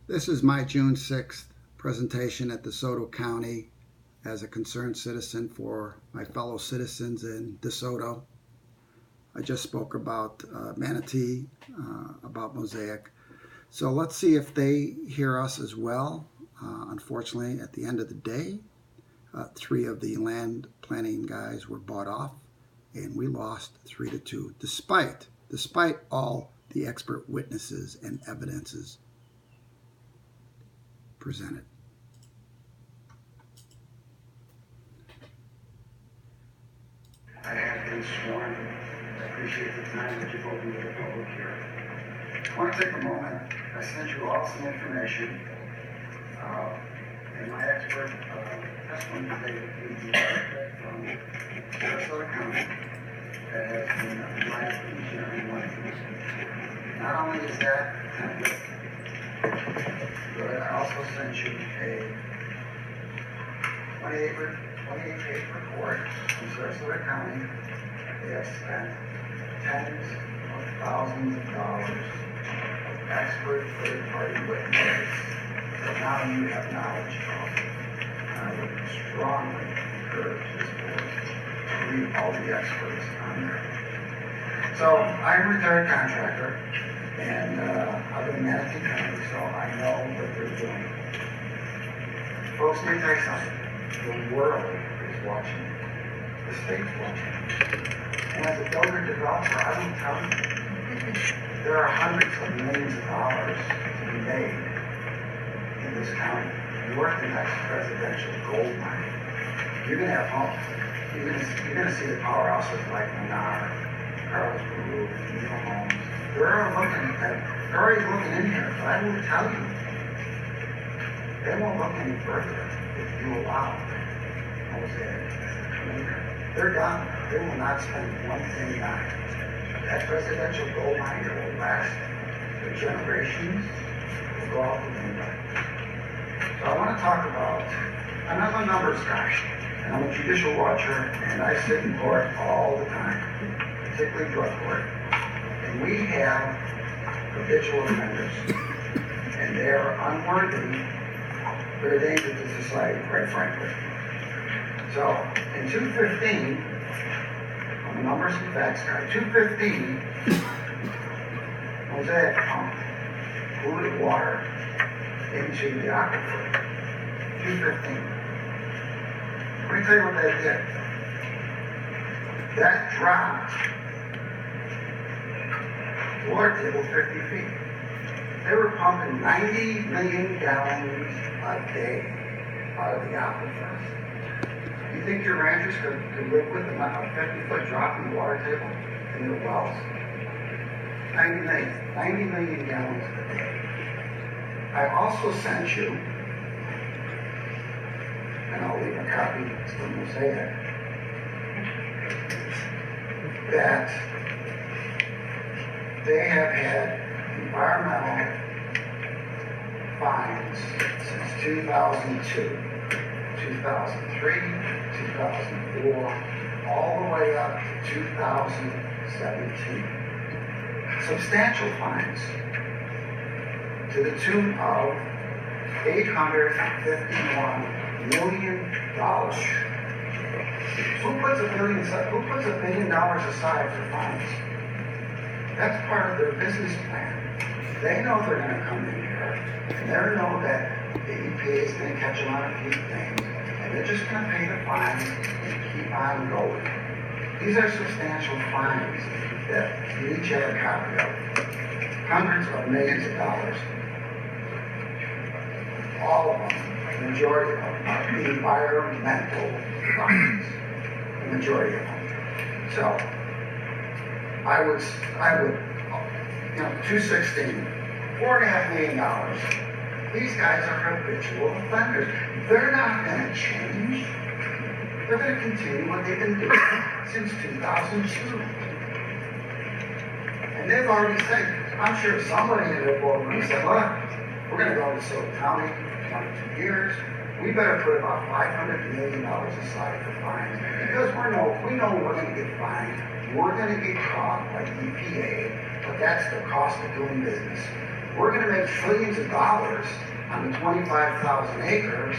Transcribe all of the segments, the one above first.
This is my June 6th presentation at Desoto County as a concerned citizen for my fellow citizens in Desoto. I just spoke about Manatee, about Mosaic. So let's see if they hear us as well. Unfortunately, at the end of the day, 3 of the land planning guys were bought off, and we lost 3-2, despite all the expert witnesses and evidences presented. I have been sworn. I appreciate the time that you've opened to the public here. I want to take a moment. I sent you all some information. And my expert testimony today is from Desoto County that has been advised to each and every one of you. Not only is that good, I also sent you a 28-page report from Desoto County. They have spent tens of thousands of dollars of expert third-party witnesses that now you have knowledge of. I would strongly encourage this board to read all the experts on there. So I'm a retired contractor, and I've been in Manatee County, so I know what they're doing. Folks, let me tell you something. The world is watching. The state's watching. And as a builder developer, I will tell you, there are hundreds of millions of dollars to be made in this county. You're the next presidential gold mine. You're going to have homes. You're going to see the powerhouses like Menard, Carlos Peru, Neil Homes. They're already looking in here, but I will tell you, they won't look any further if you allow Mosaic to come in here. They're done. They will not spend one penny on it. That presidential gold mine that will last for generations will go out the window. So I want to talk about, I'm not a numbers guy, and I'm a judicial watcher, and I sit in court all the time, particularly drug court. And we have habitual offenders, and they are unworthy. They're a danger to society, quite frankly. So, in 215, I'm a numbers and facts guy, 215, Mosaic pumped polluted water into the aquifer. 215. Let me tell you what that did. That dropped the water table 50 feet. They were pumping 90 million gallons a day out of the aquifer. You think your ranchers could live with a 50-foot drop in the water table in their wells? 90 million gallons a day. I also sent you, and I'll leave a copy from Mosaic, that they have had environmental fines since 2002, 2003, 2004, all the way up to 2017. Substantial fines to the tune of $851 million. Who puts $1 billion aside for fines? That's part of their business plan. They know they're going to come in here, and they know that the EPA is going to catch them on a few things, and they're just going to pay the fines and keep on going. These are substantial fines that you each have a copy of. Hundreds of millions of dollars. All of them, the majority of them, are environmental fines. The majority of them. So, I would, 216, $4.5 million. These guys are habitual offenders. They're not going to change. They're going to continue what they've been doing since 2002. And they've already said, I'm sure somebody in their boardroom said, look, we're going to go to Desoto County in 2 years. We better put about $500 million aside for fines because we know we're going to get fined. We're going to get caught by EPA, but that's the cost of doing business. We're going to make trillions of dollars on the 25,000 acres,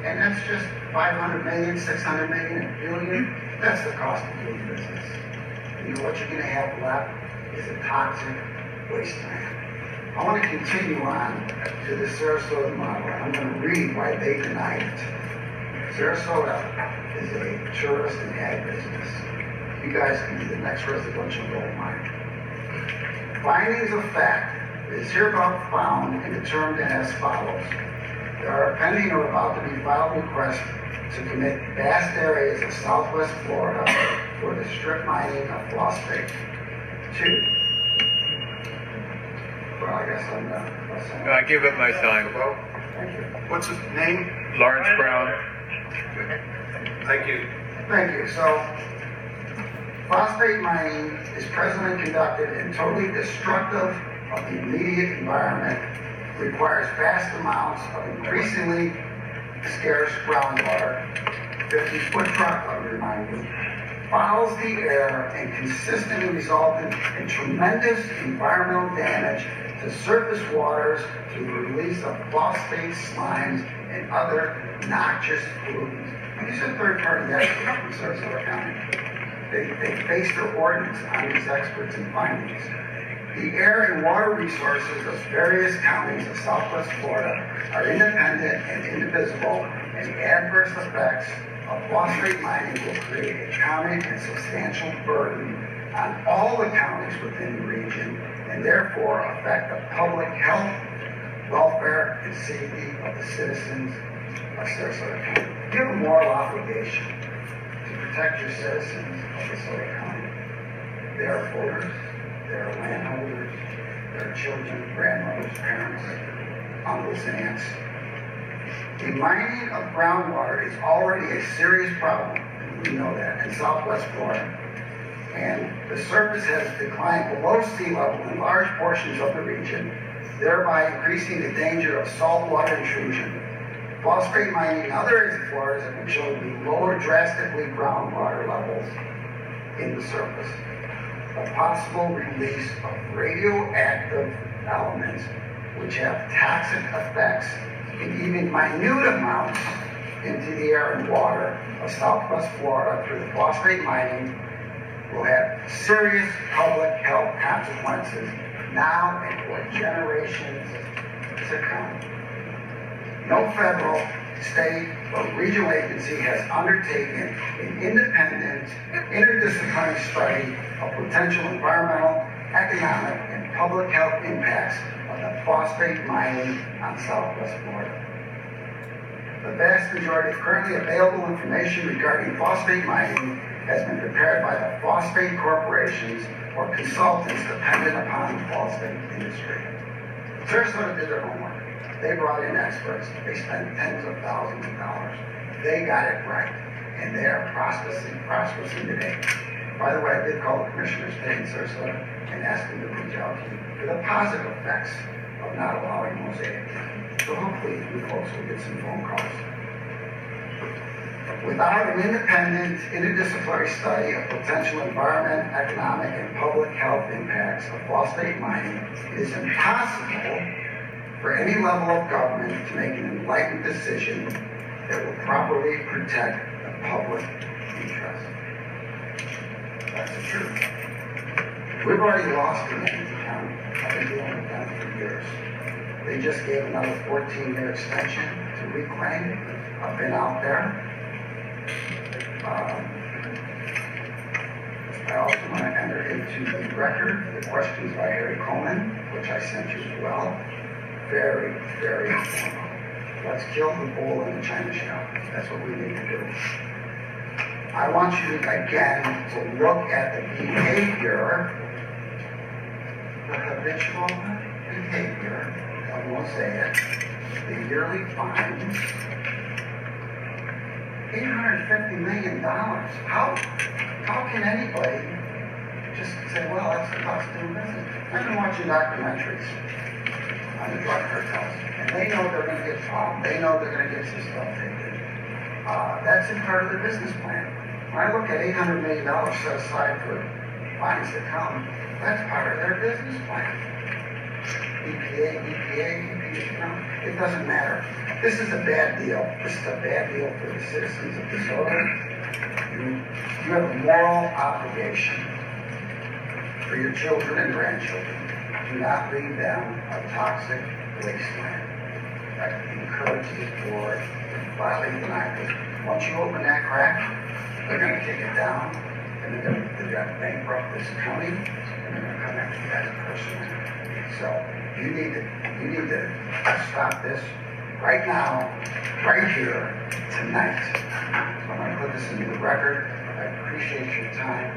and that's just 500 million, 600 million, a billion. That's the cost of doing business. You know what you're going to have left is a toxic wasteland. I want to continue on to the Sarasota model. I'm going to read why they denied it. Sarasota is a tourist and ag business. You guys can be the next residential gold mine. Findings of fact is hereby found and determined as follows. There are pending or about to be filed requests to commit vast areas of southwest Florida for the strip mining of phosphate. 2. Well, I guess I'm done. I give up my time. Thank you. What's his name? Lawrence Brown. Thank you. Thank you. So, phosphate mining is presently conducted and totally destructive of the immediate environment, requires vast amounts of increasingly scarce groundwater, 50-foot drop, I would remind you, fouls the air and consistently resulted in tremendous environmental damage to surface waters through the release of phosphate slimes and other noxious pollutants. And these are third-party experts from Sarasota County. They base their ordinance on these experts and findings. The air and water resources of various counties of Southwest Florida are independent and indivisible, and adverse effects of phosphate mining will create a common and substantial burden on all the counties within the region, and therefore affect the public health, welfare, and safety of the citizens of Sarasota County. You have a moral obligation to protect your citizens of Sarasota County. They are voters, they are landholders, they are children, grandmothers, parents, uncles, and aunts. The mining of groundwater is already a serious problem, and we know that, in Southwest Florida. And the surface has declined below sea level in large portions of the region, thereby increasing the danger of saltwater intrusion. Phosphate mining in other areas of Florida have been shown to lower drastically groundwater levels in the surface. The possible release of radioactive elements which have toxic effects in even minute amounts into the air and water of Southwest Florida through the phosphate mining will have serious public health consequences now and for generations to come. No federal, state, or regional agency has undertaken an independent, interdisciplinary study of potential environmental, economic, and public health impacts of the phosphate mining on Southwest Florida. The vast majority of currently available information regarding phosphate mining has been prepared by the phosphate corporations or consultants dependent upon the phosphate industry. Sarasota did their homework. They brought in experts. They spent tens of thousands of dollars. They got it right, and they are prosperous today. By the way, I did call the commissioners today in Sarasota and asked them to reach out to you for the positive effects of not allowing Mosaic. So hopefully you folks will get some phone calls. Without an independent, interdisciplinary study of potential environment, economic, and public health impacts of phosphate mining, it is impossible for any level of government to make an enlightened decision that will properly protect the public interest. That's the truth. We've already lost in Yankee County. I've been dealing with them for years. They just gave another 14-year extension to reclaim. I've been out there. I also want to enter into the record the questions by Harry Coleman, which I sent you as well. Very, very informal. Let's kill the bull in the china shop. That's what we need to do. I want you again to look at the behavior, the habitual behavior of Mosaic, the yearly fines, $850 million. How can anybody just say, well, that's the cost of doing business? I've been watching documentaries on the drug cartels, and they know they're going to get caught. They know they're going to get some stuff taken. That's in part of the business plan. When I look at $800 million set aside for fines to come, that's part of their business plan. It doesn't matter. This is a bad deal. This is a bad deal for the citizens of Desoto. You have a moral obligation for your children and grandchildren. Do not leave them a toxic wasteland. I encourage this board to flatly deny this. Once you open that crack, they're going to kick it down, and they're going to bankrupt this county, and they're going to come after you guys personally. So you need to stop this right now, right here, tonight. So I'm going to put this into the record. I appreciate your time,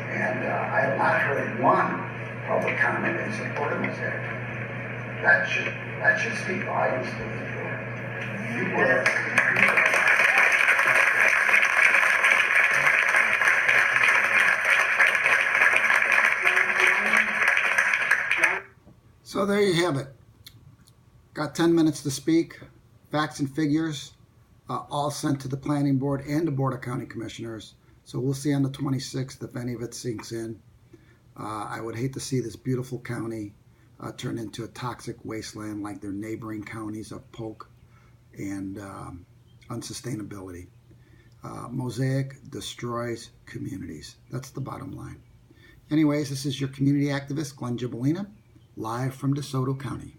and I have not heard one public comment in support of Mosaic. That should speak volumes to the board. You were. So there you have it. Got 10 minutes to speak. Facts and figures, all sent to the planning board and the board of county commissioners. So we'll see on the 26th if any of it sinks in. I would hate to see this beautiful county turn into a toxic wasteland like their neighboring counties of Polk and unsustainability. Mosaic destroys communities. That's the bottom line. Anyways, this is your community activist, Glenn Gibellina, live from DeSoto County.